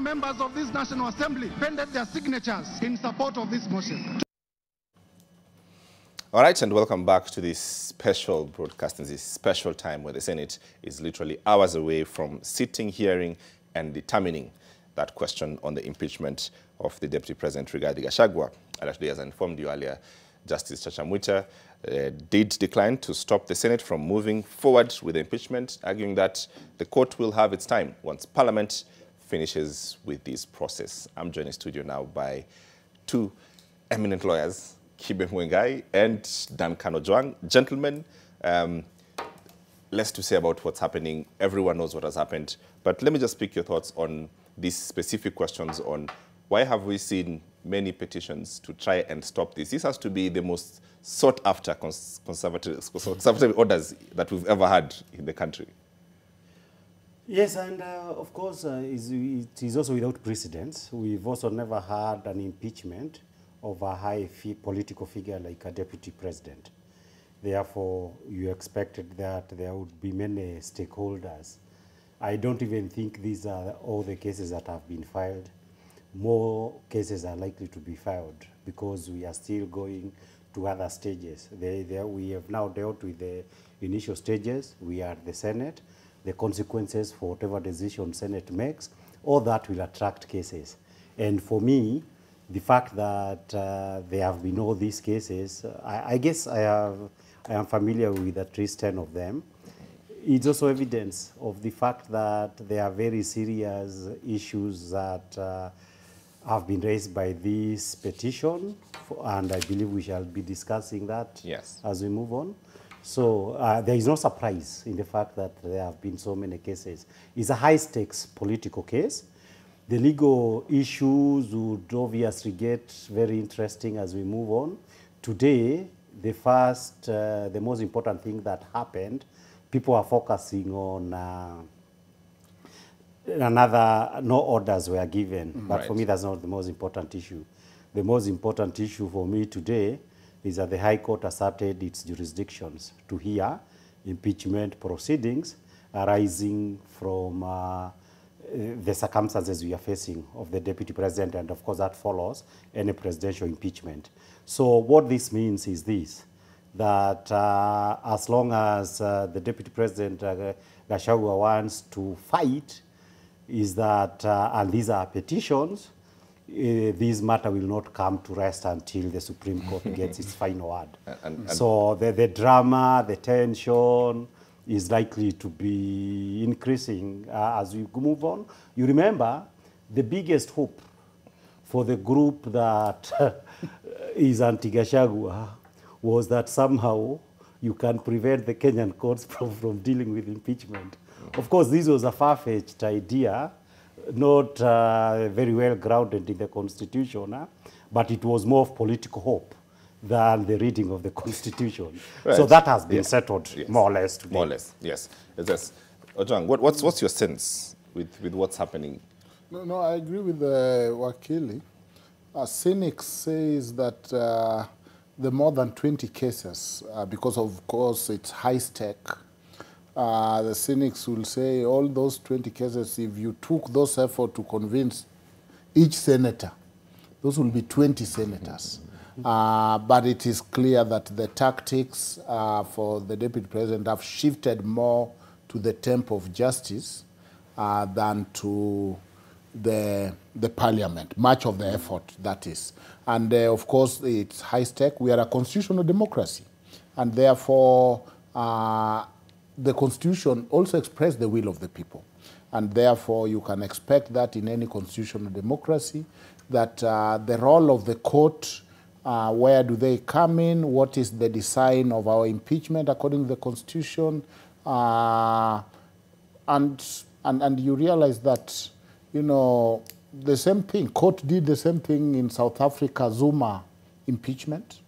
members of this National Assembly pended their signatures in support of this motion. All right, and welcome back to this special broadcast in this special time where the Senate is literally hours away from sitting, hearing, and determining that question on the impeachment of the Deputy President Rigathi Gachagua. And actually, as I informed you earlier, Justice Chachamwita did decline to stop the Senate from moving forward with the impeachment, arguing that the court will have its time once Parliament finishes with this process. I'm joined in studio now by two eminent lawyers, Kibe Mwengai and Dan Kanojwang. Gentlemen, less to say about what's happening. Everyone knows what has happened. But let me just pick your thoughts on these specific questions on why have we seen many petitions to try and stop this. This has to be the most sought-after conservative orders that we've ever had in the country. Yes, and of course, it is also without precedence. We've also never had an impeachment of a high political figure like a deputy president. Therefore, you expected that there would be many stakeholders. I don't even think these are all the cases that have been filed. More cases are likely to be filed because we are still going to other stages. We have now dealt with the initial stages. We are the Senate. The consequences for whatever decision Senate makes, all that will attract cases. And for me, the fact that there have been all these cases, I guess I am familiar with at least 10 of them. It's also evidence of the fact that there are very serious issues that have been raised by this petition, and I believe we shall be discussing that as we move on. So there is no surprise in the fact that there have been so many cases. It's a high-stakes political case. The legal issues would obviously get very interesting as we move on. Today, the most important thing that happened, people are focusing on no orders were given. But for me, that's not the most important issue. The most important issue for me today is that the High Court asserted its jurisdictions to hear impeachment proceedings arising from the circumstances we are facing of the Deputy President, and of course that follows any presidential impeachment. So what this means is this, that as long as the Deputy President Gachagua wants to fight, is that, and these are petitions, this matter will not come to rest until the Supreme Court gets its final word. So the drama, the tension is likely to be increasing as we move on. You remember, the biggest hope for the group that is anti-Gachagua was that somehow you can prevent the Kenyan courts from dealing with impeachment. Of course, this was a far-fetched idea, not very well grounded in the Constitution, but it was more of political hope than the reading of the Constitution. Right. So that has been settled more or less today. More or less, yes. Ojwang, what's your sense with what's happening? No, I agree with Wakili. Cynics says that the more than 20 cases, because of course it's high stake, the cynics will say all those 20 cases, if you took those efforts to convince each senator, those will be 20 senators. But it is clear that the tactics for the Deputy President have shifted more to the temple of justice than to the Parliament, much of the effort, that is. And of course, it's high stake. We are a constitutional democracy. And therefore, the Constitution also expresses the will of the people. And therefore, you can expect that in any constitutional democracy, that the role of the court, where do they come in, what is the design of our impeachment according to the Constitution, and you realize that, you know, the same thing, court did the same thing in South Africa, Zuma impeachment,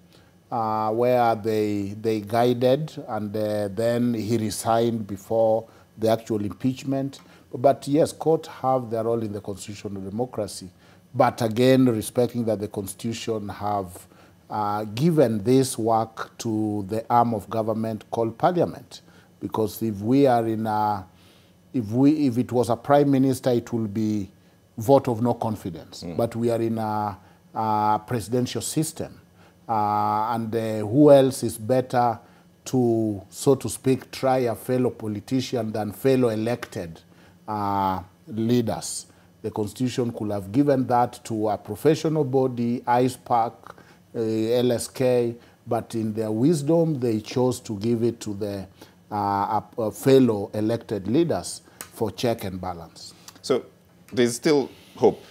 where they guided, and then he resigned before the actual impeachment. But yes, courts have their role in the constitutional democracy. But again, respecting that the Constitution have given this work to the arm of government called Parliament. Because if we are in a, if it was a prime minister, it will be vote of no confidence. But we are in a presidential system. And who else is better to, so to speak, try a fellow politician than fellow elected leaders? The Constitution could have given that to a professional body, ISPAC, LSK, but in their wisdom, they chose to give it to the fellow elected leaders for check and balance. So there's still hope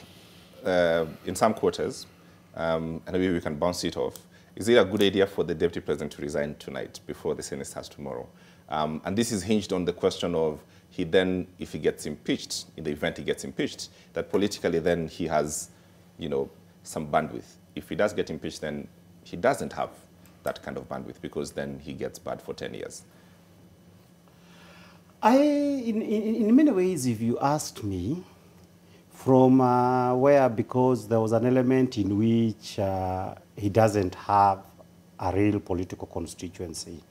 in some quarters, and maybe we can bounce it off. Is it a good idea for the Deputy President to resign tonight before the Senate starts tomorrow? And this is hinged on the question of he then, if he gets impeached, in the event he gets impeached, that politically then he has, you know, some bandwidth. If he does get impeached, then he doesn't have that kind of bandwidth because then he gets barred for 10 years. In many ways, if you asked me, from where, because there was an element in which he doesn't have a real political constituency.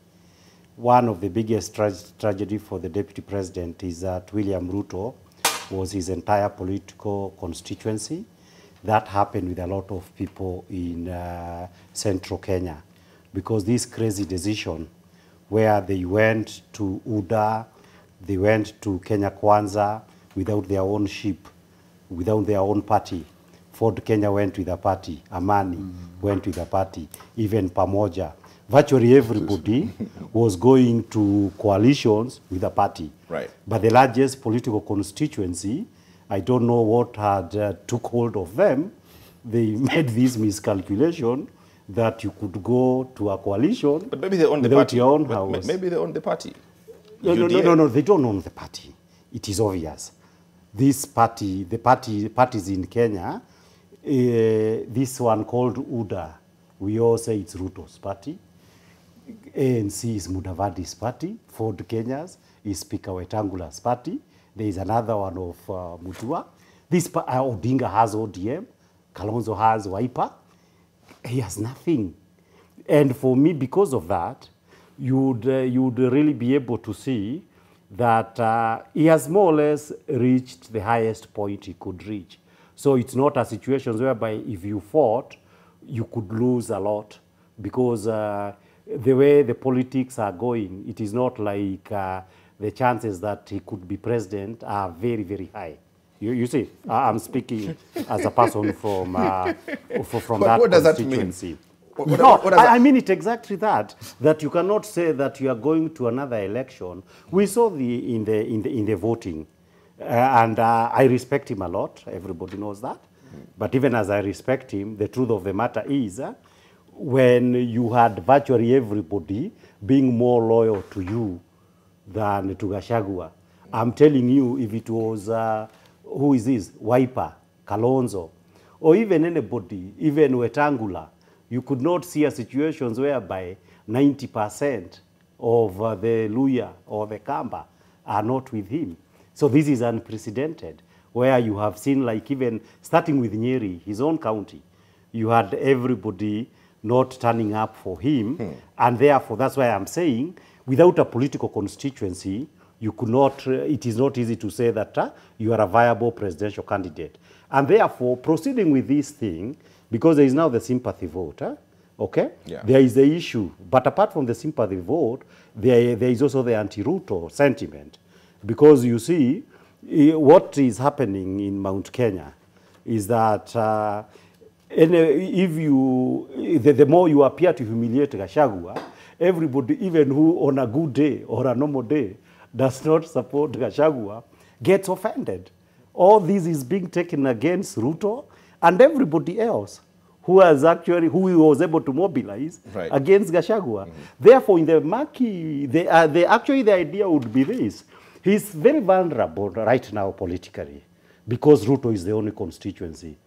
One of the biggest tragedy for the Deputy President is that William Ruto was his entire political constituency. That happened with a lot of people in central Kenya, because this crazy decision where they went to UDA, they went to Kenya Kwanza without their own ship, without their own party. Ford Kenya went with a party, Amani went with a party, even Pamoja. Virtually everybody was going to coalitions with a party. Right. But the largest political constituency, I don't know what had took hold of them. They made this miscalculation that you could go to a coalition But maybe they own the without party. your own But house. maybe they own the party. No, they don't own the party. It is obvious. This party, the parties in Kenya, this one called UDA, we all say it's Ruto's party. ANC is Mudavadi's party. Ford Kenya's is Speaker Wetangula's party. There is another one of Mutua. This Odinga has ODM. Kalonzo has Wiper. He has nothing. And for me, because of that, you would really be able to see that he has more or less reached the highest point he could reach. So it's not a situation whereby if you fought, you could lose a lot, because the way the politics are going, it is not like the chances that he could be president are very, very high. You see, I'm speaking as a person from that what does constituency. That mean? I mean it exactly that you cannot say that you are going to another election. We saw in the voting, and I respect him a lot. Everybody knows that. But even as I respect him, the truth of the matter is, when you had virtually everybody being more loyal to you than to Gachagua, I'm telling you, if it was who is this, Wiper, Kalonzo, or even anybody, even Wetangula, you could not see a situations whereby 90% of the Luya or the Kamba are not with him. So this is unprecedented, where you have seen, like, even starting with Nyeri, his own county, you had everybody not turning up for him. And therefore, that's why I'm saying, without a political constituency, you could not, it is not easy to say that you are a viable presidential candidate. And therefore, proceeding with this thing, because there is now the sympathy vote, okay? Yeah. There is the issue. But apart from the sympathy vote, there is also the anti-Ruto sentiment. Because you see, what is happening in Mount Kenya is that if you, the more you appear to humiliate Gachagua, everybody, even who on a good day or a normal day does not support Gachagua, gets offended. All this is being taken against Ruto and everybody else who was able to mobilize against Gachagua. Therefore, in the Maki, actually the idea would be this. He's very vulnerable right now politically because Ruto is the only constituency.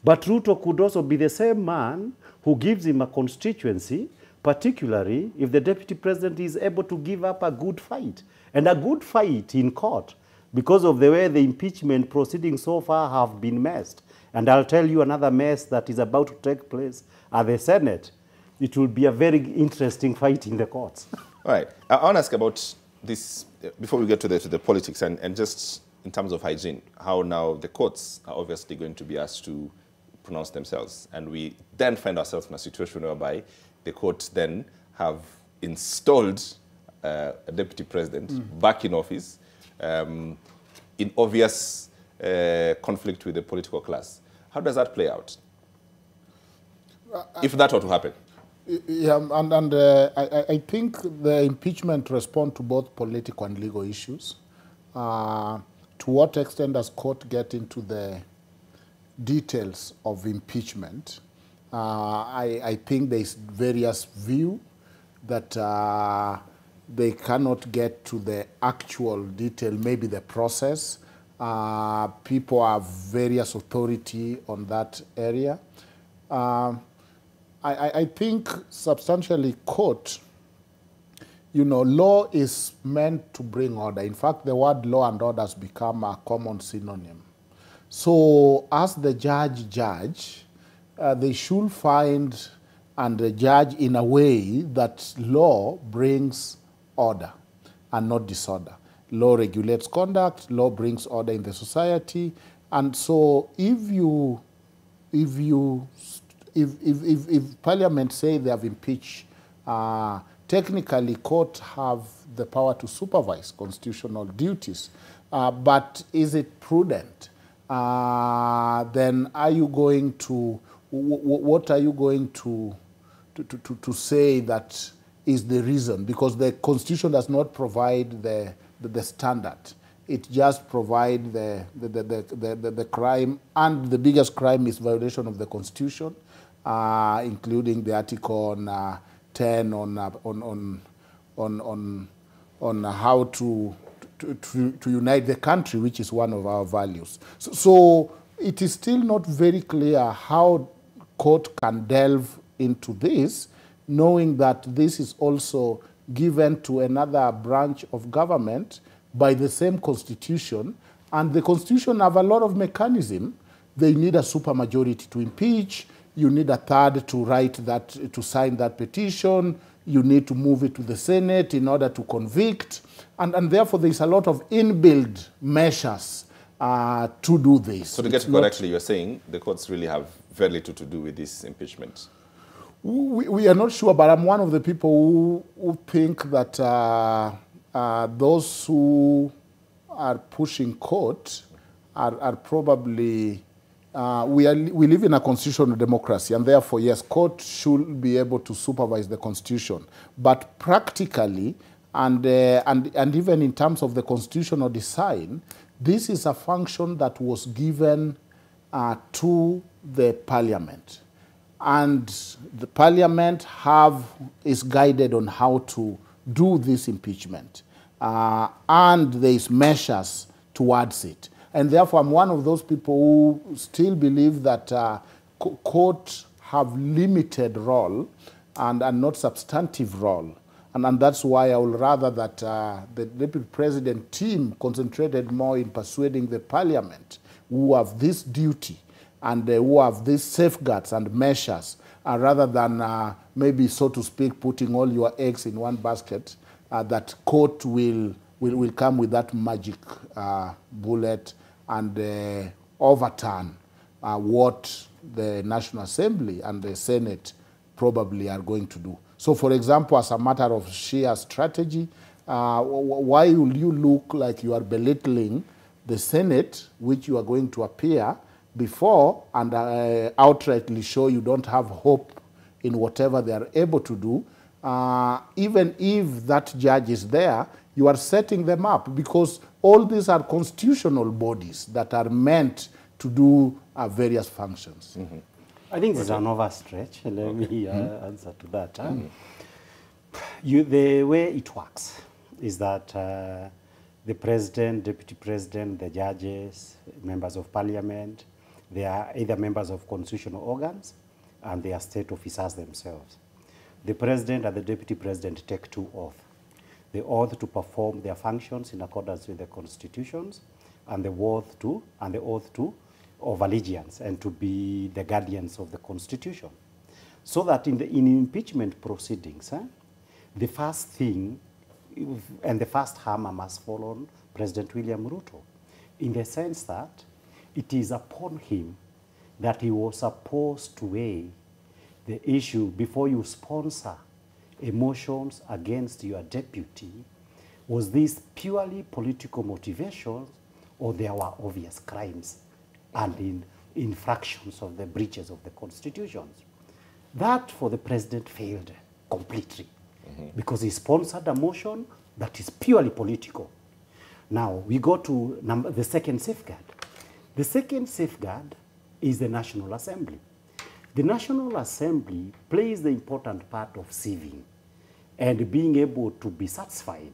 But Ruto could also be the same man who gives him a constituency, particularly if the deputy president is able to give up a good fight. And a good fight in court, because of the way the impeachment proceedings so far have been messed. And I'll tell you another mess that is about to take place at the Senate. It will be a very interesting fight in the courts. All right. I want to ask about this, before we get to the politics, and just in terms of hygiene, how now the courts are obviously going to be asked to pronounce themselves. And we then find ourselves in a situation whereby the courts then have installed a deputy president back in office in obvious conflict with the political class. How does that play out? If that were to happen? Yeah, and I think the impeachment responds to both political and legal issues. To what extent does court get into the details of impeachment? I think there is various view that they cannot get to the actual detail, maybe the process. People have various authority on that area. I think substantially court, law is meant to bring order. In fact, the word law and order has become a common synonym. So as the judge, they should find and judge in a way that law brings order and not disorder. Law regulates conduct, law brings order in the society. And so if Parliament say they have impeached, technically court have the power to supervise constitutional duties. But is it prudent? Then are you going to, what are you going to say that is the reason? Because the Constitution does not provide the standard. It just provides the crime, and the biggest crime is violation of the Constitution, including the Article 10 on how to unite the country, which is one of our values. So it is still not very clear how court can delve into this, knowing that this is also given to another branch of government by the same constitution, and the constitution have a lot of mechanism. They need a supermajority to impeach. You need a third to write that, to sign that petition. You need to move it to the Senate in order to convict. And therefore, there's a lot of inbuilt measures to do this. So to get it correctly, you're saying the courts really have very little to do with this impeachment? We are not sure, but I'm one of the people who think that those who are pushing court are probably, we live in a constitutional democracy, and therefore, yes, court should be able to supervise the constitution. But practically, and even in terms of the constitutional design, this is a function that was given to the parliament. And the parliament is guided on how to do this impeachment. And there is measures towards it. And therefore, I'm one of those people who still believe that courts have limited role and not substantive role. And that's why I would rather that the Deputy President team concentrated more in persuading the Parliament, who have this duty and who have these safeguards and measures, rather than maybe, so to speak, putting all your eggs in one basket, that court will come with that magic bullet and overturn what the National Assembly and the Senate probably are going to do. So, for example, as a matter of sheer strategy, why will you look like you are belittling the Senate, which you are going to appear before, and outrightly show you don't have hope in whatever they are able to do? Even if that judge is there, you are setting them up, because all these are constitutional bodies that are meant to do various functions. Mm-hmm. I think this is an overstretch. Let me answer to that. The way it works is that the president, deputy president, the judges, members of parliament, they are either members of constitutional organs and they are state officers themselves. The president and the deputy president take two oaths. The oath to perform their functions in accordance with the constitutions, and the oath of allegiance and to be the guardians of the Constitution. So that in impeachment proceedings, the first thing and the first hammer must fall on President William Ruto. in the sense that it is upon him that he was supposed to weigh the issue before you sponsor emotions against your deputy. Was this purely political motivations, or there were obvious crimes and infractions of the breaches of the constitutions? That for the president failed completely because he sponsored a motion that is purely political. Now we go to the second safeguard. The second safeguard is the National Assembly. The National Assembly plays the important part of sieving and being able to be satisfied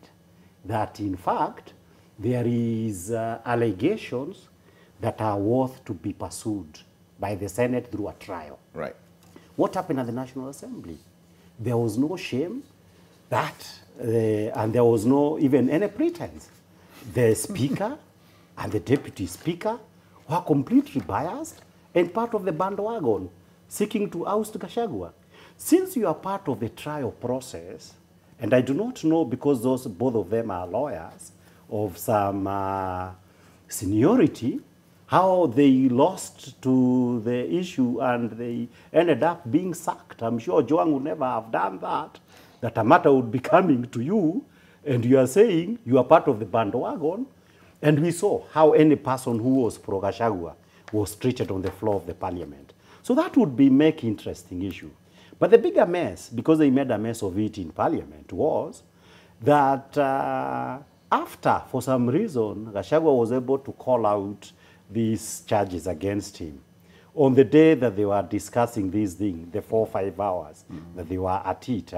that in fact there is allegations that are worth to be pursued by the Senate through a trial. Right. What happened at the National Assembly? There was no shame and there was no even any pretense. The Speaker and the Deputy Speaker were completely biased and part of the bandwagon seeking to oust Gachagua. Since you are part of the trial process, and I do not know because both of them are lawyers of some seniority, how they lost to the issue and they ended up being sacked. I'm sure Joang would never have done that a matter would be coming to you and you are saying you are part of the bandwagon. And we saw how any person who was pro-Gachagua was treated on the floor of the parliament. So that would be make interesting issue. But the bigger mess, because they made a mess of it in parliament, was that after, for some reason, Gachagua was able to call out these charges against him. On the day that they were discussing these things, the 4 or 5 hours that they were at it,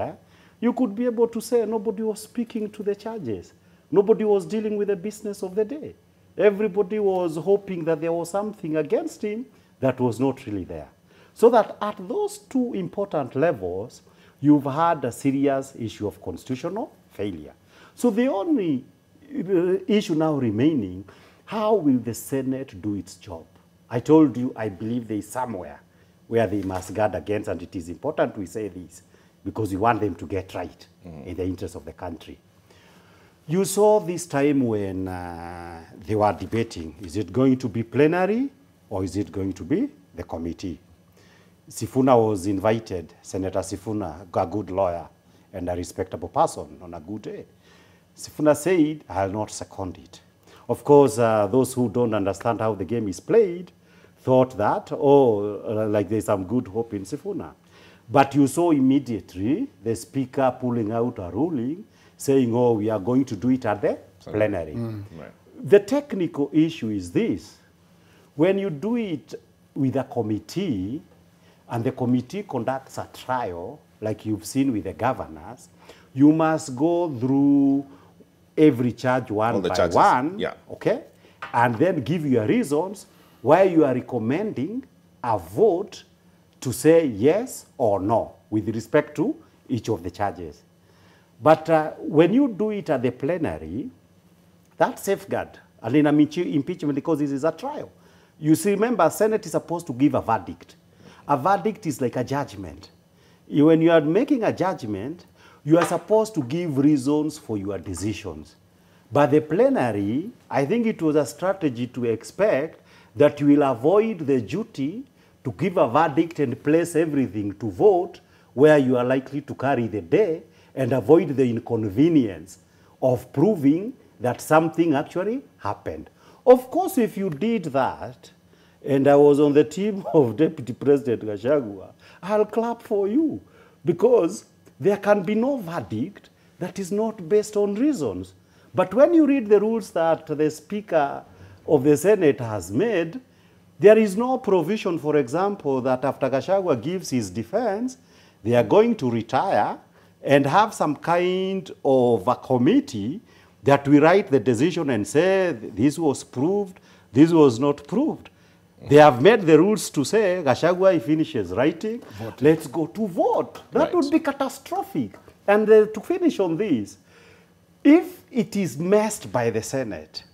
you could be able to say nobody was speaking to the charges. Nobody was dealing with the business of the day. Everybody was hoping that there was something against him that was not really there. So that at those two important levels, you've had a serious issue of constitutional failure. So the only issue now remaining, how will the Senate do its job? I told you, I believe there is somewhere where they must guard against, and it is important we say this, because we want them to get right in the interest of the country. You saw this time when they were debating, is it going to be plenary or is it going to be the committee? Sifuna was invited, Senator Sifuna, a good lawyer and a respectable person on a good day. Sifuna said, I'll not second it. Of course, those who don't understand how the game is played thought that, like there's some good hope in Sifuna. But you saw immediately the speaker pulling out a ruling saying, we are going to do it at the plenary. Right. The technical issue is this. When you do it with a committee, and the committee conducts a trial, like you've seen with the governors, you must go through every charge one by one, okay? And then give your reasons why you are recommending a vote to say yes or no with respect to each of the charges. But when you do it at the plenary, that safeguard, and in impeachment, because this is a trial, you see, remember, Senate is supposed to give a verdict. A verdict is like a judgment. When you are making a judgment, you are supposed to give reasons for your decisions. But the plenary, I think it was a strategy to expect that you will avoid the duty to give a verdict and place everything to vote where you are likely to carry the day and avoid the inconvenience of proving that something actually happened. Of course, if you did that, and I was on the team of Deputy President Gachagua, I'll clap for you, because there can be no verdict that is not based on reasons. But when you read the rules that the Speaker of the Senate has made, there is no provision, for example, that after Gachagua gives his defense, they are going to retire and have some kind of a committee that we write the decision and say this was proved, this was not proved. They have made the rules to say, Gachagua, he finishes writing, let's go to vote. That would be catastrophic. And to finish on this, if it is messed by the Senate,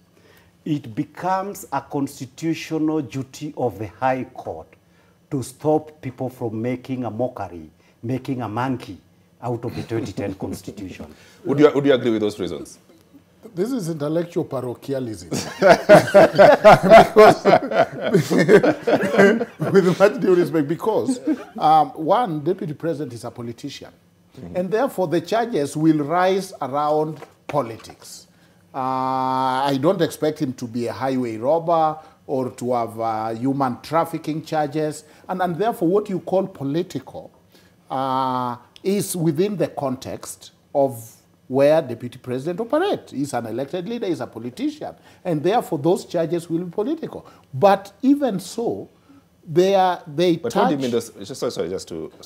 it becomes a constitutional duty of the High Court to stop people from making a mockery, making a monkey out of the 2010 Constitution. Would you agree with those reasons? This is intellectual parochialism. With much due respect, because one, deputy president is a politician. And therefore, the charges will rise around politics. I don't expect him to be a highway robber or to have human trafficking charges. And therefore, what you call political is within the context of where deputy president operates. He's an elected leader, he's a politician. And therefore, those charges will be political. But even so, But touch... what do you mean,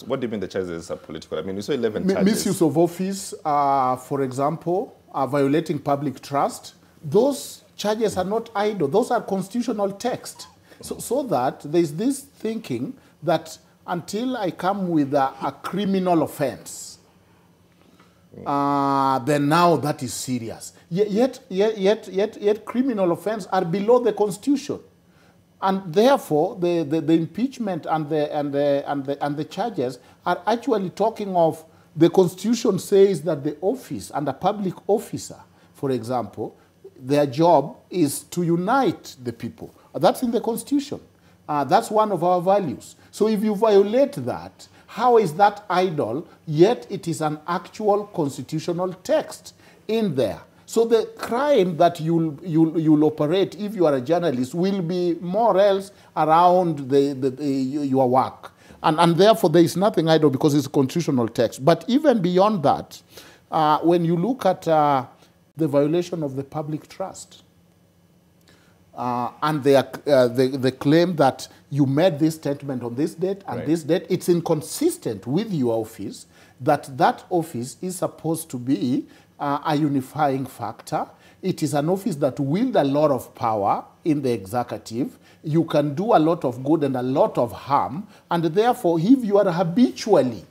what do you mean the charges are political? I mean, you saw 11 charges. Misuse of office, for example, violating public trust. Those charges are not idle. Those are constitutional text. So that there's this thinking that until I come with a criminal offense, then now that is serious. Yet criminal offense are below the Constitution. And therefore, the impeachment and the charges are actually talking of, the Constitution says that the office and a public officer, for example, their job is to unite the people. That's in the Constitution. That's one of our values. So if you violate that, how is that idle, yet it is an actual constitutional text in there? So the crime that you'll operate if you are a journalist will be more or else around your work. And therefore, there is nothing idle because it's a constitutional text. But even beyond that, when you look at the violation of the public trust, and they claim that you made this statement on this date and this date, it's inconsistent with your office, that office is supposed to be a unifying factor. It is an office that wields a lot of power in the executive. You can do a lot of good and a lot of harm, and therefore, if you are habitually,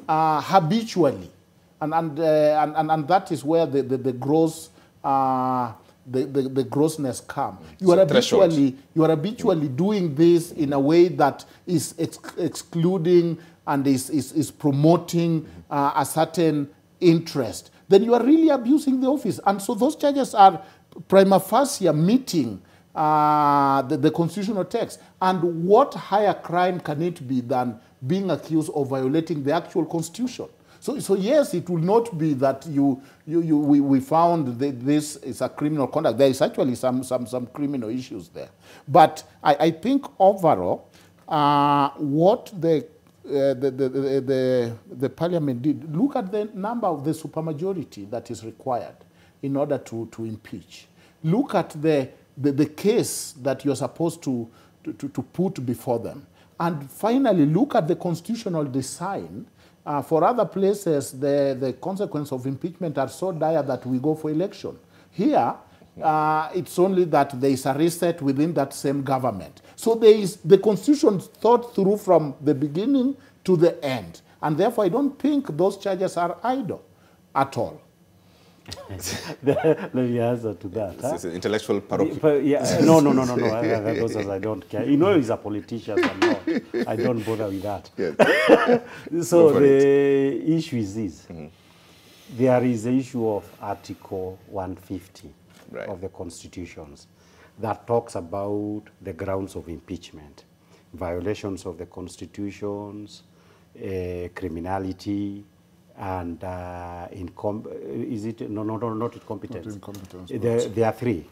and that is where the gross the grossness come. You are habitually doing this in a way that is excluding and is promoting a certain interest. Then you are really abusing the office. And so those charges are prima facie meeting the constitutional text. And what higher crime can it be than being accused of violating the actual Constitution? So yes, it will not be that we found that this is a criminal conduct. There is actually some criminal issues there. But I think overall, what the parliament did, look at the number of the supermajority that is required in order to impeach. Look at the case that you're supposed to put before them. And finally, look at the constitutional design. For other places, the consequences of impeachment are so dire that we go for election. Here, it's only that there is a reset within that same government. So there is the Constitution thought through from the beginning to the end. And therefore, I don't think those charges are idle at all. Let me answer to that. This is intellectual parochialism. Yeah, no. Those I don't care. You know he's a politician. I don't bother with that. Yes. So the issue is this. There is the issue of Article 150 of the Constitutions that talks about the grounds of impeachment, violations of the Constitutions, criminality, and not incompetence. There are three.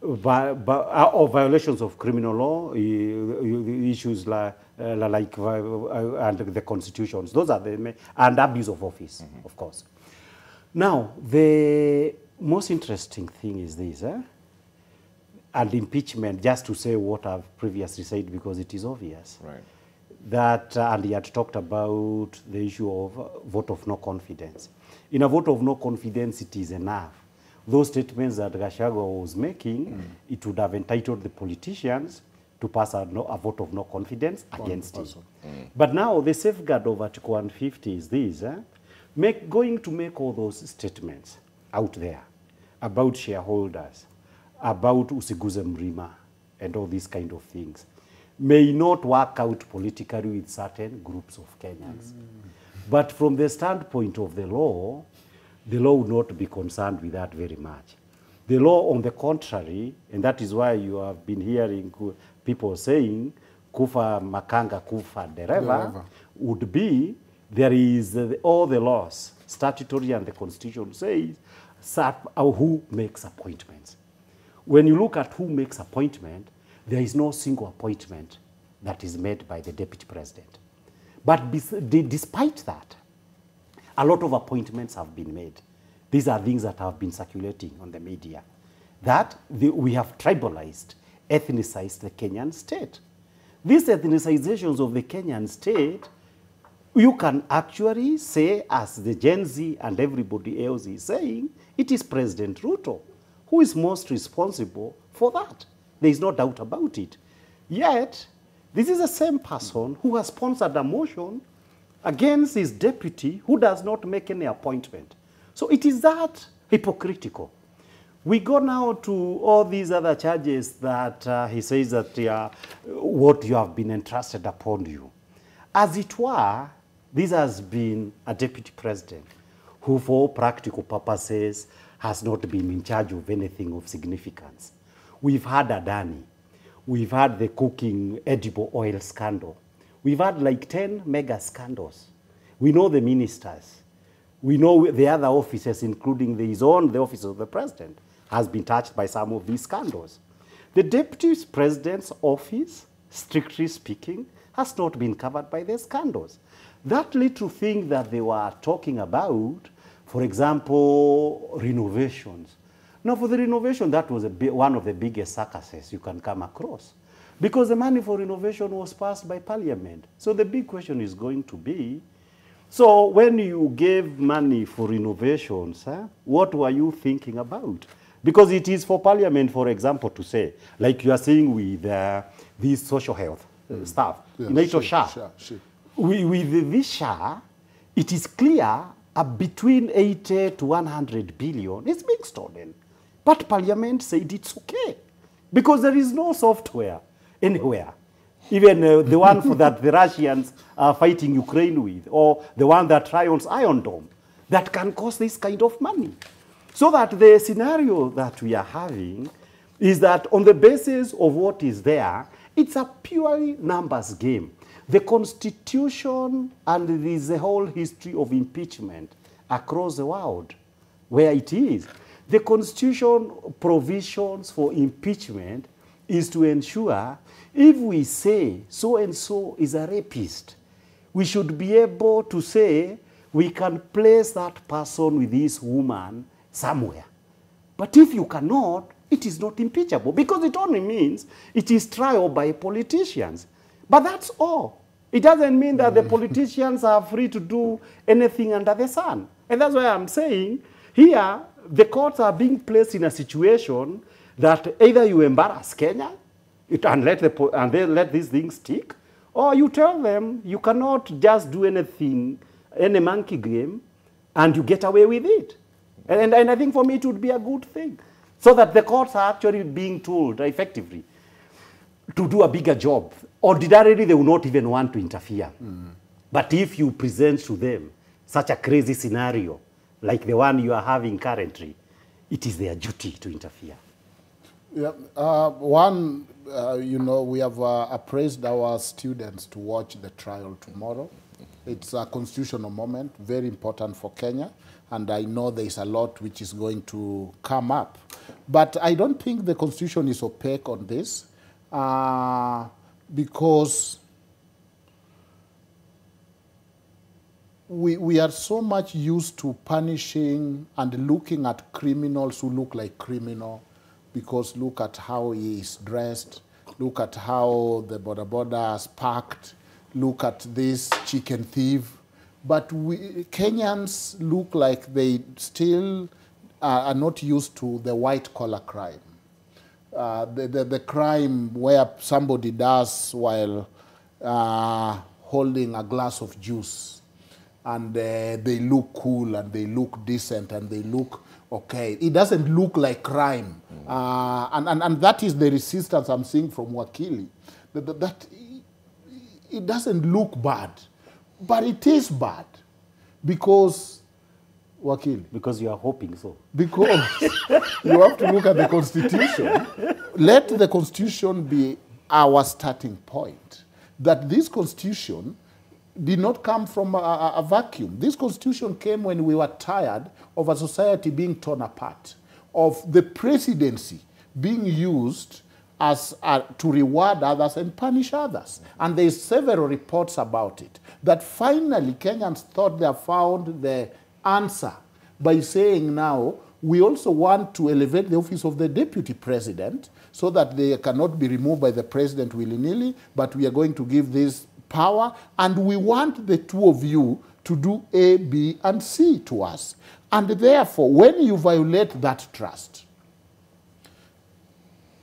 Or violations of criminal law, issues like and the constitutions. Those are the main, and abuse of office, of course. Now, the most interesting thing is this, and impeachment, just to say what I've previously said, because it is obvious. Right. That, and he had talked about the issue of vote of no confidence. In a vote of no confidence, it is enough. Those statements that Gachagua was making, it would have entitled the politicians to pass a vote of no confidence against him. But now the safeguard of Article 150 is this, going to make all those statements out there about shareholders, about Usiguze Mrima, and all these kind of things, may not work out politically with certain groups of Kenyans. But from the standpoint of the law, the law would not be concerned with that very much. The law, on the contrary, and that is why you have been hearing people saying, kufa makanga, kufa dereva, would be, there is all the laws, statutory and the constitution says, who makes appointments. When you look at who makes appointment, there is no single appointment that is made by the deputy president. But despite that, a lot of appointments have been made. These are things that have been circulating on the media. That we have tribalized, ethnicized the Kenyan state. These ethnicizations of the Kenyan state, you can actually say, as the Gen Z and everybody else is saying, it is President Ruto who is most responsible for that. There is no doubt about it. Yet, this is the same person who has sponsored a motion against his deputy who does not make any appointment. So it is that hypocritical. We go now to all these other charges that he says that what you have been entrusted upon you. As it were, this has been a deputy president who, for all practical purposes, has not been in charge of anything of significance. We've had Adani. We've had the cooking edible oil scandal. We've had like 10 mega scandals. We know the ministers. We know the other officers, including the office of the president, has been touched by some of these scandals. The deputy president's office, strictly speaking, has not been covered by the scandals. That little thing that they were talking about, for example, renovations. Now, for the renovation, that was one of the biggest circuses you can come across, because the money for renovation was passed by Parliament. So the big question is going to be, so when you gave money for renovations, what were you thinking about? Because it is for Parliament, for example, to say, like you are saying with these social health stuff, SHA. With this SHA, it is clear between 80 to 100 billion is being stolen. But Parliament said it's okay, because there is no software anywhere. Even the one that the Russians are fighting Ukraine with, or the one that trials Iron Dome, that can cost this kind of money. So that the scenario that we are having is that on the basis of what is there, it's a purely numbers game. The Constitution, and there is a whole history of impeachment across the world where it is. The Constitution provisions for impeachment is to ensure if we say so-and-so is a rapist, we should be able to say we can place that person with this woman somewhere. But if you cannot, it is not impeachable, because it only means it is trial by politicians. But that's all. It doesn't mean that the politicians are free to do anything under the sun. And that's why I'm saying here, the courts are being placed in a situation that either you embarrass Kenya and let these things stick, or you tell them you cannot just do anything, any monkey game, and you get away with it. And I think for me it would be a good thing, so that the courts are actually being told effectively to do a bigger job. Ordinarily, they will not even want to interfere. But if you present to them such a crazy scenario, like the one you are having currently, it is their duty to interfere. Yeah, we have appraised our students to watch the trial tomorrow. It's a constitutional moment, very important for Kenya, and I know there is a lot which is going to come up. But I don't think the Constitution is opaque on this, because we are so much used to punishing and looking at criminals who look like criminal, because look at how he is dressed, look at how the boda is parked, look at this chicken thief. But Kenyans look like they still are not used to the white-collar crime. The crime where somebody does while holding a glass of juice, and they look cool and they look decent and they look okay. It doesn't look like crime. And that is the resistance I'm seeing from Wakili. That it doesn't look bad, but it is bad, because Wakili. Because you are hoping so. Because you have to look at the Constitution. Let the Constitution be our starting point. That this Constitution did not come from a vacuum. This Constitution came when we were tired of a society being torn apart, of the presidency being used as to reward others and punish others. And there is several reports about it, that finally Kenyans thought they have found the answer by saying now, we also want to elevate the office of the deputy president so that they cannot be removed by the president willy-nilly, but we are going to give this power, and we want the two of you to do A, B, and C to us. And therefore, when you violate that trust,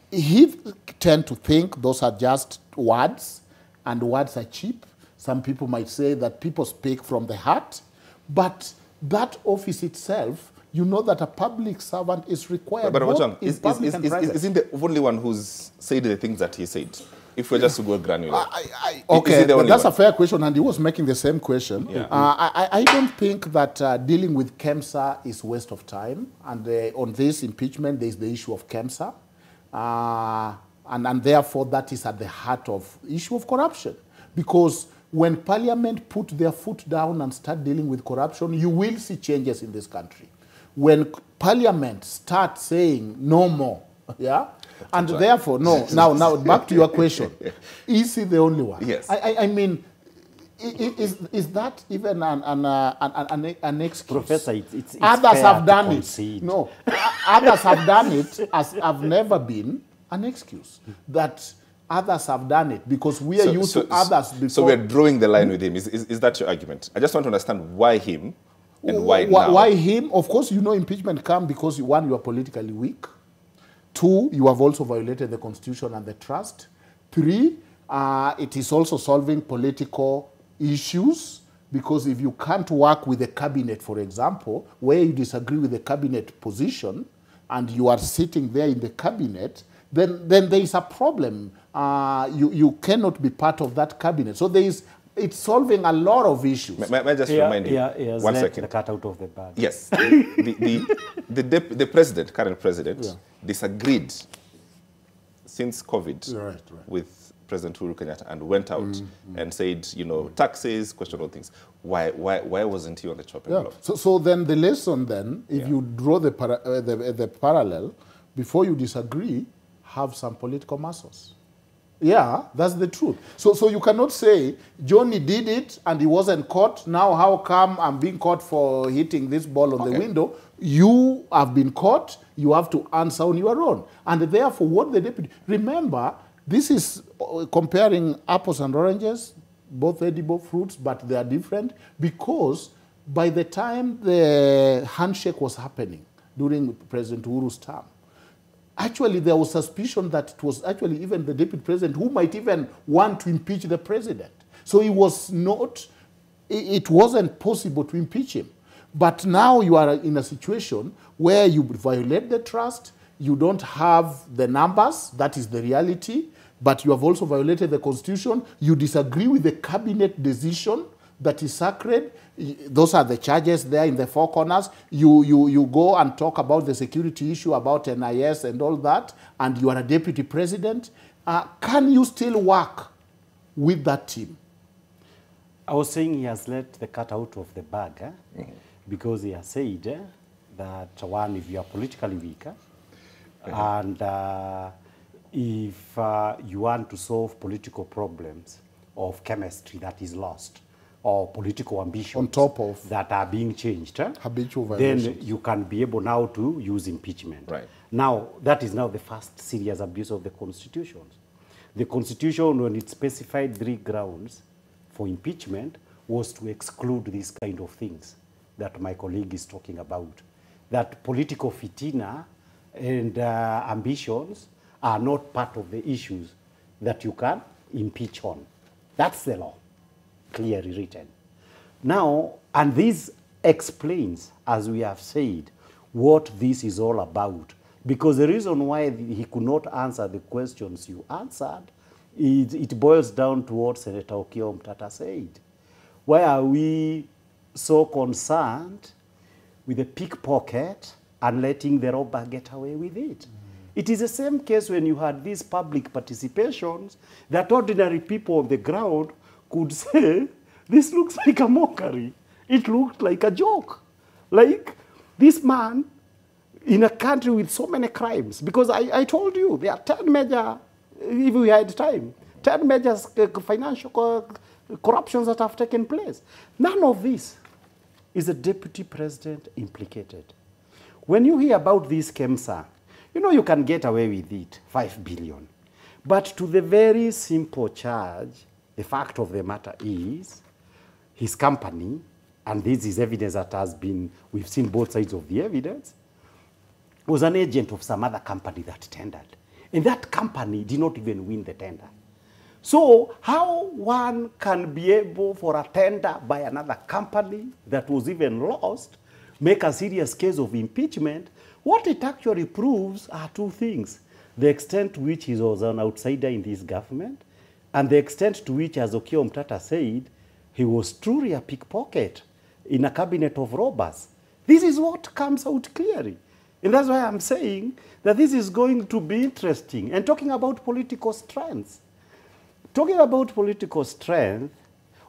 he tend to think those are just words, and words are cheap. Some people might say that people speak from the heart, but that office itself, you know that a public servant is required but both in public and private. Isn't the only one who's said the things that he said? If we're just to go granular. Okay, but that's a fair question, and he was making the same question. Yeah. I don't think that dealing with KEMSA is waste of time, and on this impeachment, there's the issue of KEMSA, and therefore that is at the heart of issue of corruption, because when Parliament put their foot down and start dealing with corruption, you will see changes in this country. When Parliament starts saying no more, yeah, and therefore, no, now back to your question. Is he the only one? Yes. I mean, is that even an excuse? Professor, it's others fair have done to it. concede. No, others have done it as have never been an excuse. That others have done it because we are used to others before. So we're drawing the line with him. Is that your argument? I just want to understand why him and why now. Why him? Of course, you know impeachment comes because, one, you are politically weak. Two, you have also violated the Constitution and the trust. Three, it is also solving political issues, because if you can't work with the cabinet, for example, where you disagree with the cabinet position and you are sitting there in the cabinet, then there is a problem. You cannot be part of that cabinet. So it's solving a lot of issues. May I just remind you, one second. The cat out of the bag. Yes. the president, current president, disagreed since COVID with President Uhuru Kenyatta and went out and said, taxes, question all things. Why wasn't he on the chopping block? So then the lesson then, if you draw the parallel, before you disagree, have some political muscles. Yeah, that's the truth. So you cannot say, Johnny did it and he wasn't caught. Now how come I'm being caught for hitting this ball on the window? You have been caught. You have to answer on your own. And therefore, what the deputy... Remember, this is comparing apples and oranges, both edible fruits, but they are different, because by the time the handshake was happening during President Uhuru's term, actually, there was suspicion that it was actually even the deputy president who might even want to impeach the president. So it wasn't possible to impeach him. But now you are in a situation where you violate the trust, you don't have the numbers, that is the reality, but you have also violated the Constitution, you disagree with the cabinet decision that is sacred. Those are the charges there in the four corners. You go and talk about the security issue, about NIS and all that, and you are a deputy president. Can you still work with that team? I was saying he has let the cat out of the bag, because he has said that, one, if you are politically weak, and if you want to solve political problems of chemistry that is lost, or political ambitions on top of that are being changed, habitual violations, then you can be able now to use impeachment. Right. Now, that is now the first serious abuse of the Constitution. The Constitution, when it specified 3 grounds for impeachment, was to exclude these kind of things that my colleague is talking about. That political fitina and ambitions are not part of the issues that you can impeach on. That's the law, clearly written. Now, and this explains, as we have said, what this is all about. Because the reason why he could not answer the questions you answered, it boils down to what Senator Okiya Omtata said. Why are we so concerned with a pickpocket and letting the robber get away with it. It is the same case when you had these public participations that ordinary people on the ground could say, this looks like a mockery. It looked like a joke. Like this man in a country with so many crimes, because I told you there are 10 major, if we had time, 10 major financial corruptions that have taken place. None of this is a deputy president implicated. When you hear about this KEMSA, you know you can get away with it, 5 billion. But to the very simple charge, the fact of the matter is, his company, and this is evidence that has been, we've seen both sides of the evidence, was an agent of some other company that tendered. And that company did not even win the tender. So how one can be able for a tender by another company that was even lost, make a serious case of impeachment, what it actually proves are two things. The extent to which he was an outsider in this government, and the extent to which, as Okiya Omtata said, he was truly a pickpocket in a cabinet of robbers. This is what comes out clearly. And that's why I'm saying that this is going to be interesting. And talking about political strengths. Talking about political strength,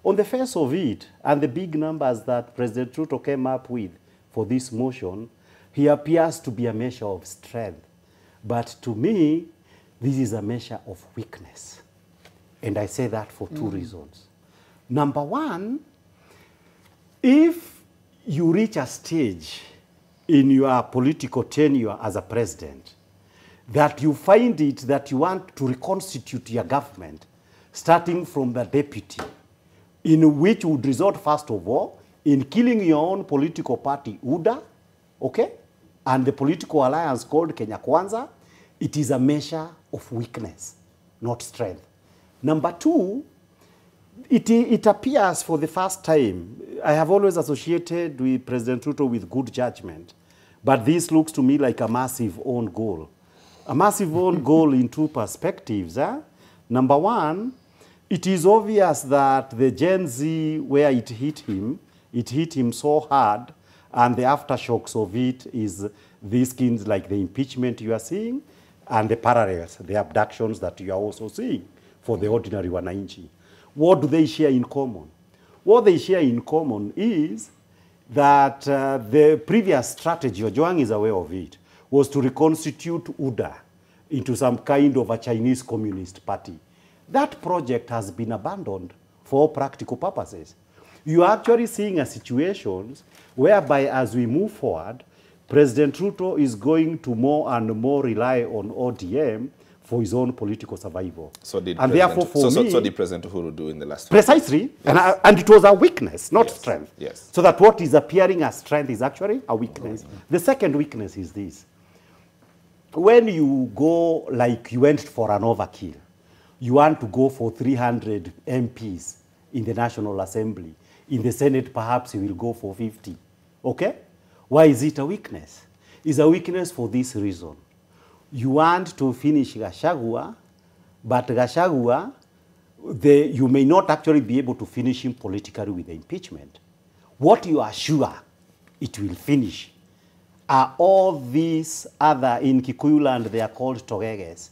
on the face of it, and the big numbers that President Ruto came up with for this motion, he appears to be a measure of strength. But to me, this is a measure of weakness. And I say that for two reasons. Number one, if you reach a stage in your political tenure as a president that you find it that you want to reconstitute your government, starting from the deputy, in which you would resort, first of all, in killing your own political party, UDA, okay, and the political alliance called Kenya Kwanza, it is a measure of weakness, not strength. Number two, it appears for the first time, I have always associated with President Ruto with good judgment, but this looks to me like a massive own goal. A massive own goal in two perspectives. Number one, it is obvious that the Gen Z, where it hit him so hard, and the aftershocks of it is these things like the impeachment you are seeing, and the parallels, the abductions that you are also seeing for the ordinary wananchi. What do they share in common? What they share in common is that the previous strategy, Ojwang is aware of it, was to reconstitute UDA into some kind of a Chinese Communist Party. That project has been abandoned for all practical purposes. You are actually seeing a situation whereby as we move forward, President Ruto is going to more and more rely on ODM for his own political survival. So did and President, therefore, for me, so did President Uhuru do in the last precisely, and it was a weakness, not strength. Yes. So that what is appearing as strength is actually a weakness. The second weakness is this. When you go like you went for an overkill, you want to go for 300 MPs in the National Assembly. In the Senate, perhaps you will go for 50. Okay? Why is it a weakness? It's a weakness for this reason. You want to finish Gachagua, but Gachagua, you may not actually be able to finish him politically with the impeachment. What you are sure it will finish are all these other, in Kikuyu land they are called Togeges,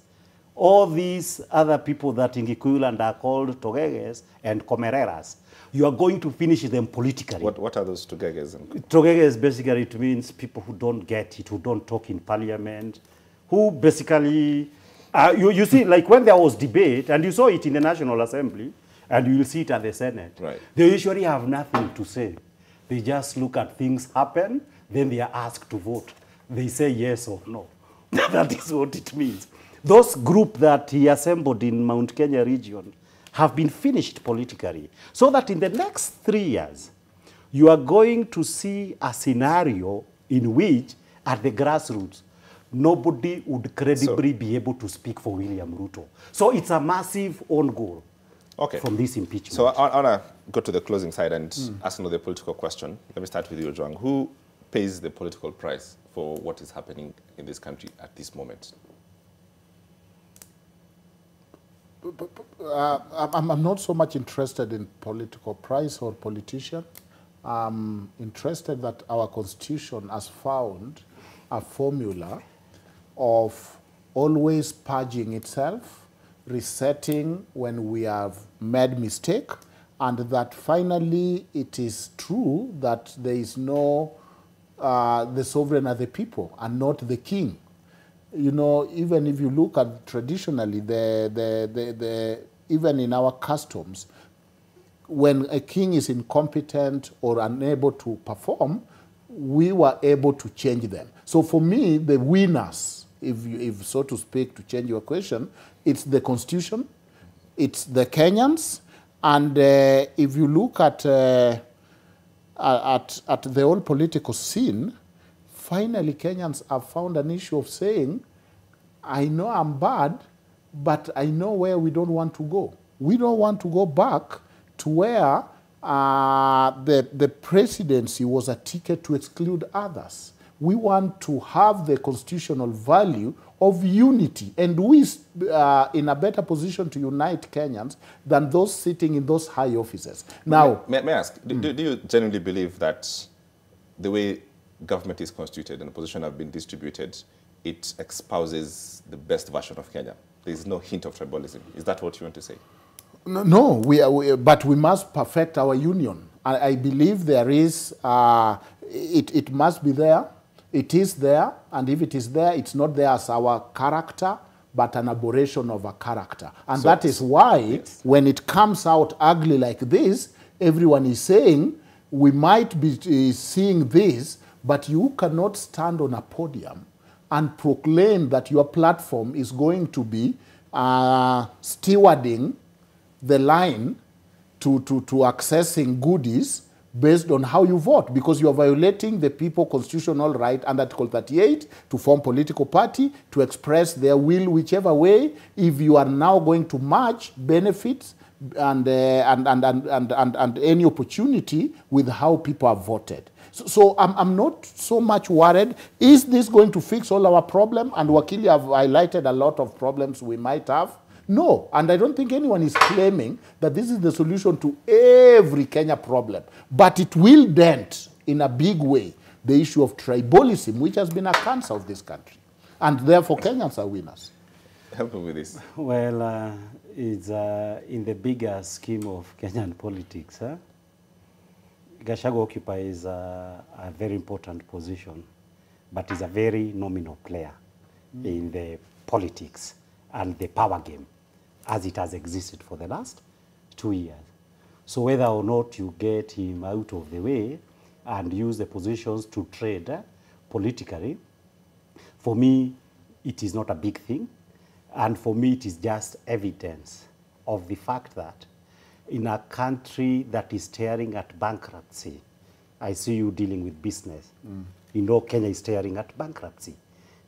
all these other people that in Kikuyu land are called Togeges and Komereras. You are going to finish them politically. What are those Togeges? Togeges basically it means people who don't get it, who don't talk in parliament, who basically, you see, like when there was debate, and you saw it in the National Assembly, and you will see it at the Senate, right. They usually have nothing to say. They just look at things happen, then they are asked to vote. They say yes or no. That is what it means. Those group that he assembled in Mount Kenya region have been finished politically. So that in the next 3 years, you are going to see a scenario in which, at the grassroots, nobody would credibly be able to speak for William Ruto. So it's a massive own goal from this impeachment. So I want to go to the closing side and ask another political question. Let me start with you, Ojwang. Who pays the political price for what is happening in this country at this moment? I'm not so much interested in political price or politician. I'm interested that our constitution has found a formula of always purging itself, resetting when we have made mistake, and that finally it is true that there is no, the sovereign are the people and not the king. You know, even if you look at traditionally, even in our customs, when a king is incompetent or unable to perform, we were able to change them. So for me, the winners, if so to speak, to change your question, it's the constitution, it's the Kenyans, and if you look at the whole political scene, finally Kenyans have found an issue of saying, I know I'm bad, but I know where we don't want to go. We don't want to go back to where the presidency was a ticket to exclude others. We want to have the constitutional value of unity, and we are in a better position to unite Kenyans than those sitting in those high offices. Now, may I ask, do you genuinely believe that the way government is constituted and the position have been distributed, it espouses the best version of Kenya? There is no hint of tribalism. Is that what you want to say? No, but we must perfect our union. I believe there is, it must be there. It is there, and if it is there, it's not there as our character, but an aberration of a character. And so, that is why, yes, when it comes out ugly like this, everyone is saying, we might be seeing this, but you cannot stand on a podium and proclaim that your platform is going to be stewarding the line to accessing goodies based on how you vote, because you are violating the people's constitutional right under Article 38 to form political party, to express their will whichever way, if you are now going to match benefits and any opportunity with how people have voted. So I'm not so much worried. Is this going to fix all our problems? And Wakili have highlighted a lot of problems we might have. No, and I don't think anyone is claiming that this is the solution to every Kenya problem. But it will dent in a big way the issue of tribalism, which has been a cancer of this country. And therefore, Kenyans are winners. Help me with this. Well, it's in the bigger scheme of Kenyan politics. Gachagua occupies a very important position, but is a very nominal player in the politics and the power game as it has existed for the last 2 years. So whether or not you get him out of the way and use the positions to trade politically, for me, it is not a big thing. And for me, it is just evidence of the fact that in a country that is staring at bankruptcy, I see you dealing with business. You know Kenya is staring at bankruptcy.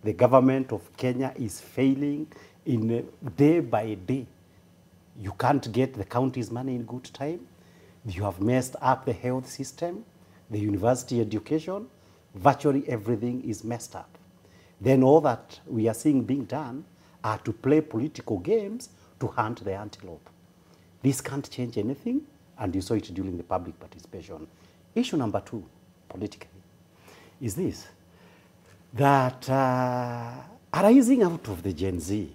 The government of Kenya is failing in day by day. You can't get the county's money in good time. You have messed up the health system, the university education. Virtually everything is messed up. Then all that we are seeing being done are to play political games to hunt the antelope. This can't change anything, and you saw it during the public participation. Issue number 2, politically, is this, that arising out of the Gen Z,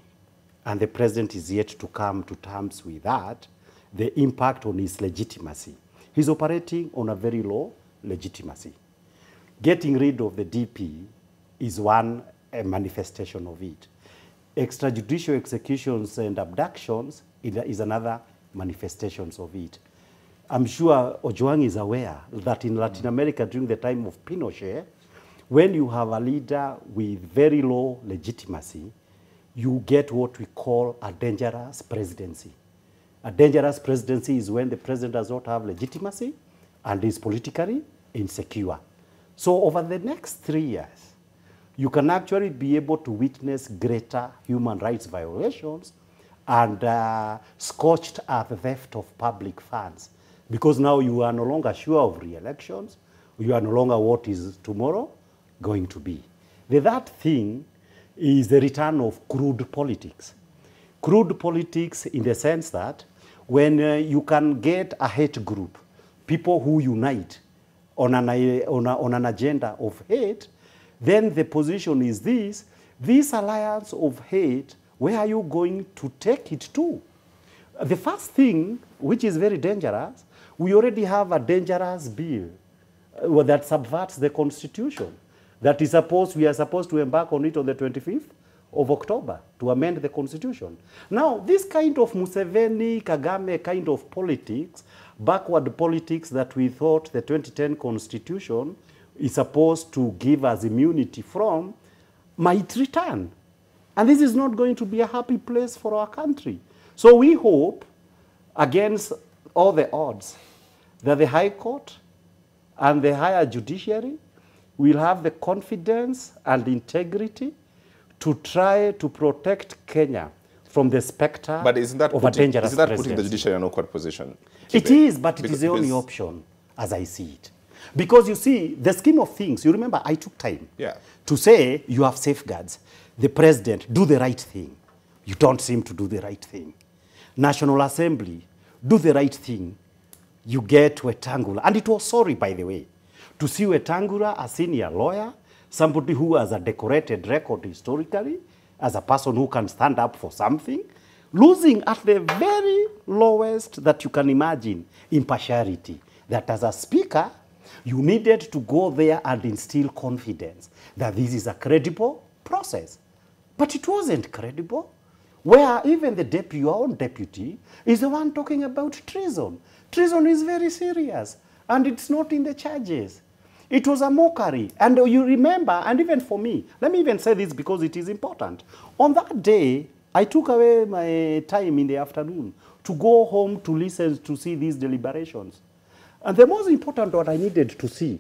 and the president is yet to come to terms with that, the impact on his legitimacy. He's operating on a very low legitimacy. Getting rid of the DP is one manifestation of it. Extrajudicial executions and abductions is another manifestation of it. I'm sure Ojwang is aware that in Latin America during the time of Pinochet, when you have a leader with very low legitimacy, you get what we call a dangerous presidency. A dangerous presidency is when the president does not have legitimacy and is politically insecure. So over the next 3 years, you can actually be able to witness greater human rights violations and scorched earth theft of public funds. Because now you are no longer sure of re-elections, you are no longer what is tomorrow going to be. The third thing is the return of crude politics. Crude politics in the sense that when you can get a hate group, people who unite on an agenda of hate, then the position is this alliance of hate, where are you going to take it to? The first thing, which is very dangerous, we already have a dangerous bill that subverts the Constitution. That is we are supposed to embark on it on the 25th of October to amend the Constitution. Now, this kind of Museveni, Kagame kind of politics, backward politics that we thought the 2010 Constitution is supposed to give us immunity from, might return. And this is not going to be a happy place for our country. So we hope, against all the odds, that the High Court and the higher judiciary will have the confidence and integrity to try to protect Kenya from the specter of a dangerous presidency. Isn't that putting the judiciary in an awkward position? It is, but it is the only option, as I see it. Because you see, the scheme of things, you remember I took time to say you have safeguards. The president, do the right thing. You don't seem to do the right thing. National Assembly, do the right thing. You get Wetangula. And it was sorry, by the way, to see Wetangula, a senior lawyer, somebody who has a decorated record historically, as a person who can stand up for something, losing at the very lowest that you can imagine, impartiality. That as a speaker, you needed to go there and instill confidence that this is a credible process. But it wasn't credible, where even your own deputy is the one talking about treason. Treason is very serious, and it's not in the charges. It was a mockery. And you remember, and even for me, let me even say this because it is important. On that day, I took away my time in the afternoon to go home to listen to see these deliberations. And the most important what I needed to see,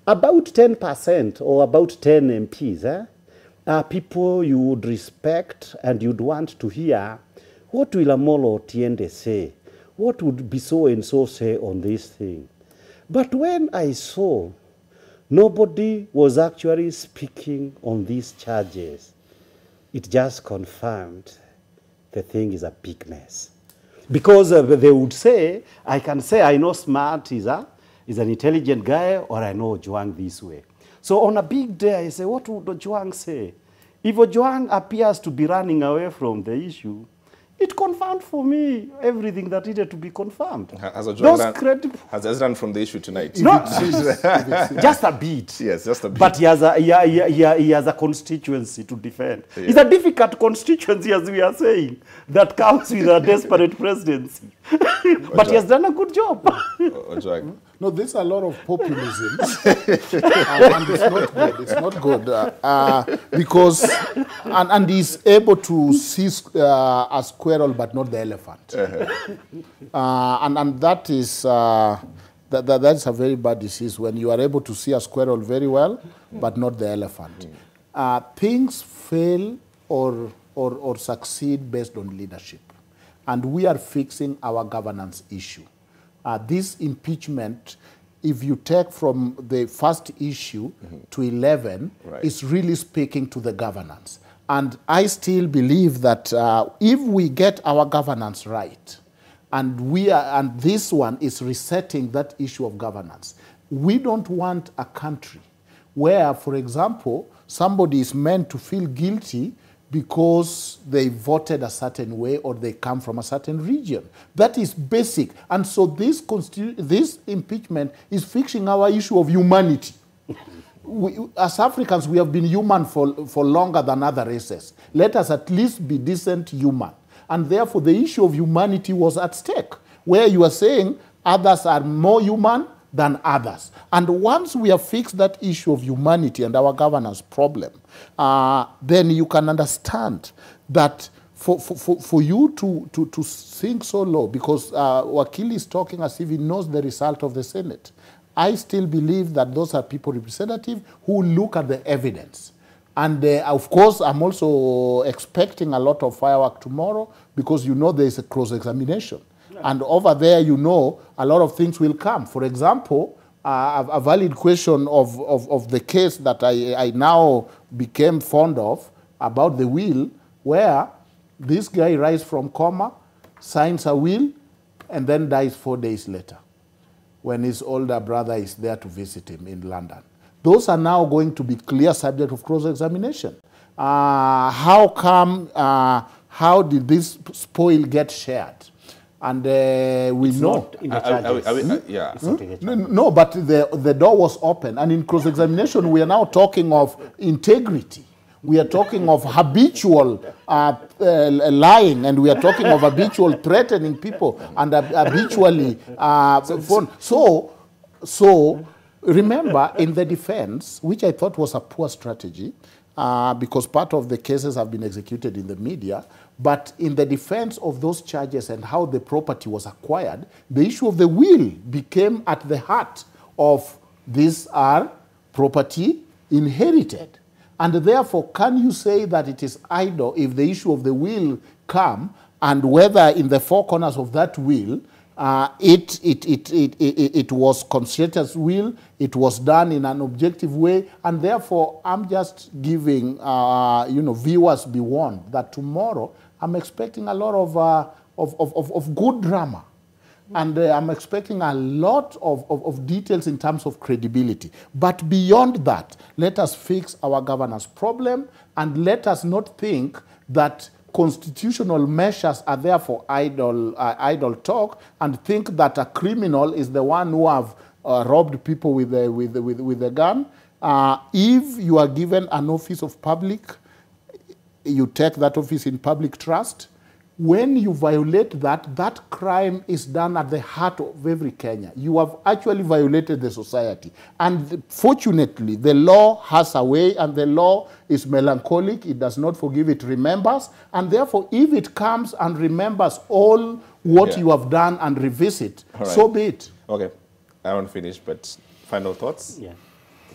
about 10% or about 10 MPs, are people you would respect and you'd want to hear, what will Amolo Otiende say? What would be so and so say on this thing? But when I saw nobody was actually speaking on these charges, it just confirmed the thing is a big mess. Because they would say, I can say I know Smart is an intelligent guy, or I know Ojwang this way. So on a big day, I say, what would Ojwang say? If Ojwang appears to be running away from the issue, it confirmed for me everything that needed to be confirmed. Has Ojwang run from the issue tonight? No, just a bit. Yes, just a bit. But he has a constituency to defend. Yeah. It's a difficult constituency, as we are saying, that comes with a desperate presidency. But he has done a good job. Ojwang. No, there's a lot of populism, and it's not good. It's not good because, and he's able to see a squirrel but not the elephant, and that is that's a very bad disease when you are able to see a squirrel very well but not the elephant. Things fail or succeed based on leadership, and we are fixing our governance issue. This impeachment, if you take from the first issue to 11, is really speaking to the governance. And I still believe that if we get our governance right, and this one is resetting that issue of governance, we don't want a country where, for example, somebody is meant to feel guilty because they voted a certain way or they come from a certain region. That is basic. And so this impeachment is fixing our issue of humanity. As Africans, we have been human for longer than other races. Let us at least be decent human. And therefore, the issue of humanity was at stake, where you are saying others are more human than others. And once we have fixed that issue of humanity and our governance problem, then you can understand that for you to think so low, because Wakili is talking as if he knows the result of the Senate. I still believe that those are people representative who look at the evidence. And of course, I'm also expecting a lot of firework tomorrow because you know there is a cross-examination. And over there, you know, a lot of things will come. For example, a valid question of the case that I now became fond of about the will, where this guy rises from coma, signs a will, and then dies 4 days later. when his older brother is there to visit him in London. Those are now going to be clear subject of cross-examination. How did this spoil get shared? And we It's know. not in the charges. Yeah. It's not in the charges. No, but the door was open. And in cross-examination, we are now talking of integrity. We are talking of habitual lying, and we are talking of habitual threatening people and habitually phone. So remember, in the defense, which I thought was a poor strategy, because part of the cases have been executed in the media, but in the defense of those charges and how the property was acquired, the issue of the will became at the heart of these are property inherited. And therefore, can you say that it is idle if the issue of the will come and whether in the four corners of that will it was constituted will, it was done in an objective way, and therefore I'm just giving viewers be warned that tomorrow I'm expecting a lot of good drama. And I'm expecting a lot of details in terms of credibility. But beyond that, let us fix our governance problem and let us not think that constitutional measures are there for idle talk and think that a criminal is the one who have robbed people with a gun. If you are given an office of public, you take that office in public trust. When you violate that, that crime is done at the heart of every Kenyan. You have actually violated the society. And fortunately, the law has a way, and the law is melancholic. It does not forgive, it remembers. And therefore, if it comes and remembers all what you have done and revisit, so be it. Okay, I won't finish, but final thoughts? Yeah.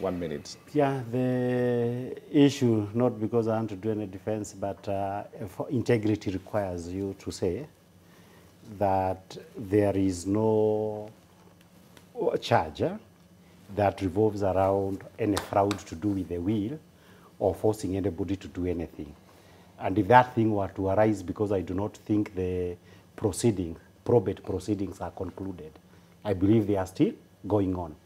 1 minute. Yeah, the issue, not because I want to do any defense, but integrity requires you to say that there is no charge that revolves around any fraud to do with the will or forcing anybody to do anything. And if that thing were to arise, because I do not think the probate proceedings are concluded, I believe they are still going on.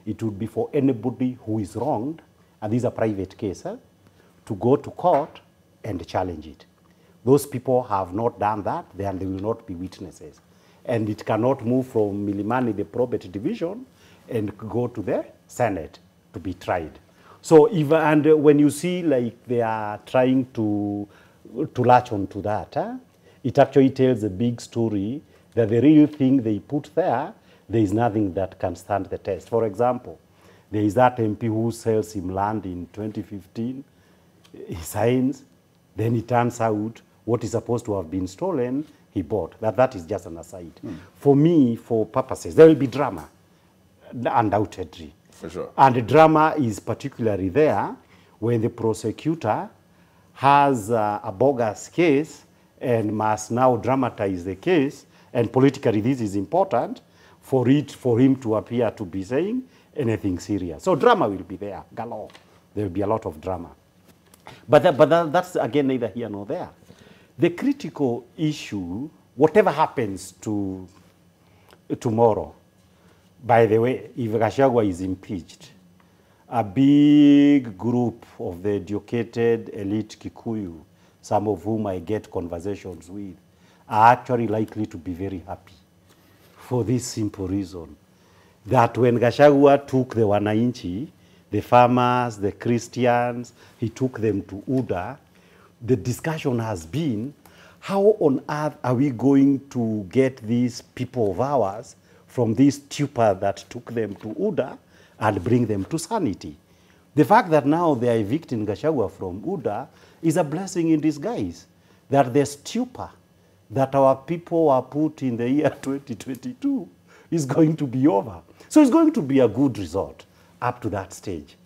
It would be for anybody who is wronged, and this is a private case, to go to court and challenge it. Those people have not done that, then they will not be witnesses. And it cannot move from Milimani, the probate division, and go to the Senate to be tried. So, when you see like they are trying to latch onto that, it actually tells a big story that the real thing they put there is nothing that can stand the test. For example, there is that MP who sells him land in 2015. He signs, then it turns out what is supposed to have been stolen, he bought. That is just an aside. For me, for purposes, there will be drama, undoubtedly. For sure. And the drama is particularly there when the prosecutor has a bogus case and must now dramatize the case, and politically this is important, for him to appear to be saying anything serious. So drama will be there, galore. There will be a lot of drama. But that's, again, neither here nor there. The critical issue, whatever happens to tomorrow, by the way, if Gachagua is impeached, a big group of the educated elite Kikuyu, some of whom I get conversations with, are actually likely to be very happy. For this simple reason, that when Gachagua took the Wananchi, the farmers, the Christians, he took them to UDA, the discussion has been, how on earth are we going to get these people of ours from this stupor that took them to UDA and bring them to sanity? The fact that now they are evicting Gachagua from UDA is a blessing in disguise, that the stupor that our people are put in the year 2022 is going to be over. So it's going to be a good result up to that stage.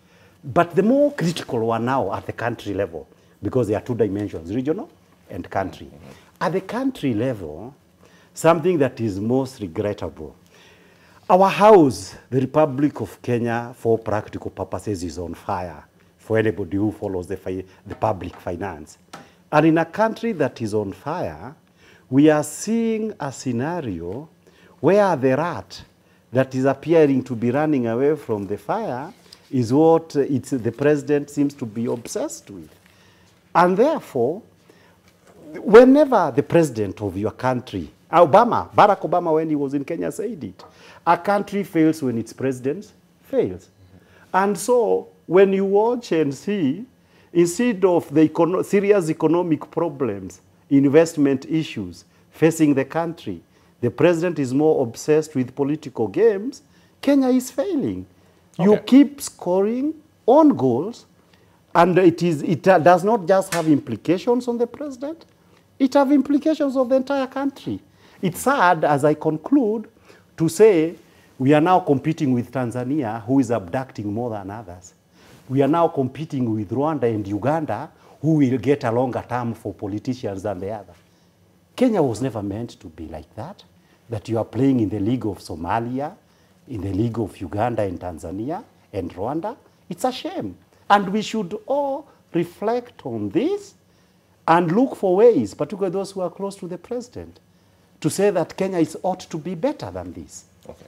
But the more critical one now at the country level, because there are two dimensions, regional and country. At the country level, something that is most regrettable, our house, the Republic of Kenya, for practical purposes, is on fire for anybody who follows the public finance. And in a country that is on fire, we are seeing a scenario where the rat that is appearing to be running away from the fire is what the president seems to be obsessed with. And therefore, whenever the president of your country, Barack Obama, when he was in Kenya, said it, a country fails when its president fails. And so, when you watch and see, instead of the serious economic problems, investment issues facing the country, the president is more obsessed with political games, Kenya is failing. Okay. You keep scoring on goals, and it does not just have implications on the president, it has implications on the entire country. It's sad, as I conclude, to say we are now competing with Tanzania, who is abducting more than others. We are now competing with Rwanda and Uganda, who will get a longer term for politicians than the other. Kenya was never meant to be like that you are playing in the league of Somalia, in the league of Uganda and Tanzania and Rwanda. It's a shame. And we should all reflect on this and look for ways, particularly those who are close to the president, to say that Kenya ought to be better than this. Okay.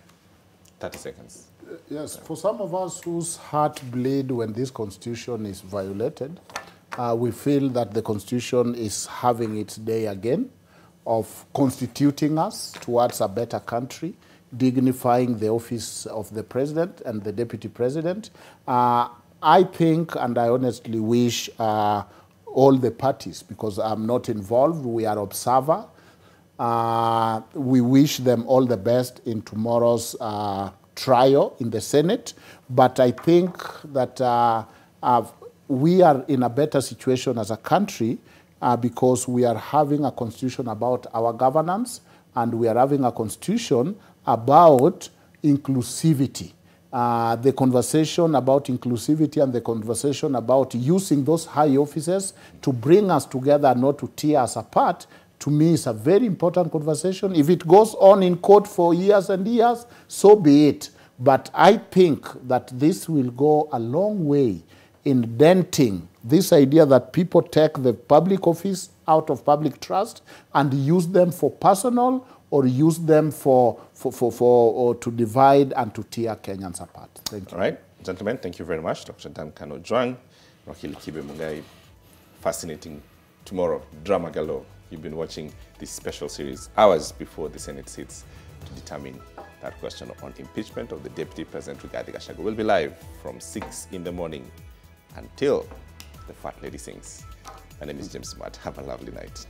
30 seconds. Yes, for some of us whose heart bleed when this constitution is violated, we feel that the constitution is having its day again of constituting us towards a better country, dignifying the office of the president and the deputy president. I think, and I honestly wish all the parties, because I'm not involved, we are observer. We wish them all the best in tomorrow's trial in the Senate. But I think that we are in a better situation as a country because we are having a constitution about our governance, and we are having a constitution about inclusivity. The conversation about inclusivity and the conversation about using those high offices to bring us together, not to tear us apart, to me is a very important conversation. If it goes on in court for years and years, so be it. But I think that this will go a long way in denting this idea that people take the public office out of public trust and use them for personal or use them or to divide and to tear Kenyans apart. Thank you. All right, gentlemen, thank you very much. Dr. Dan Kano Juang, Wakili Kibe Mungai. Fascinating tomorrow, drama galore. You've been watching this special series hours before the Senate sits to determine that question on impeachment of the Deputy President Rigathi Gachagua. We'll be live from 6 in the morning until the fat lady sings. My name is James Smart. Have a lovely night.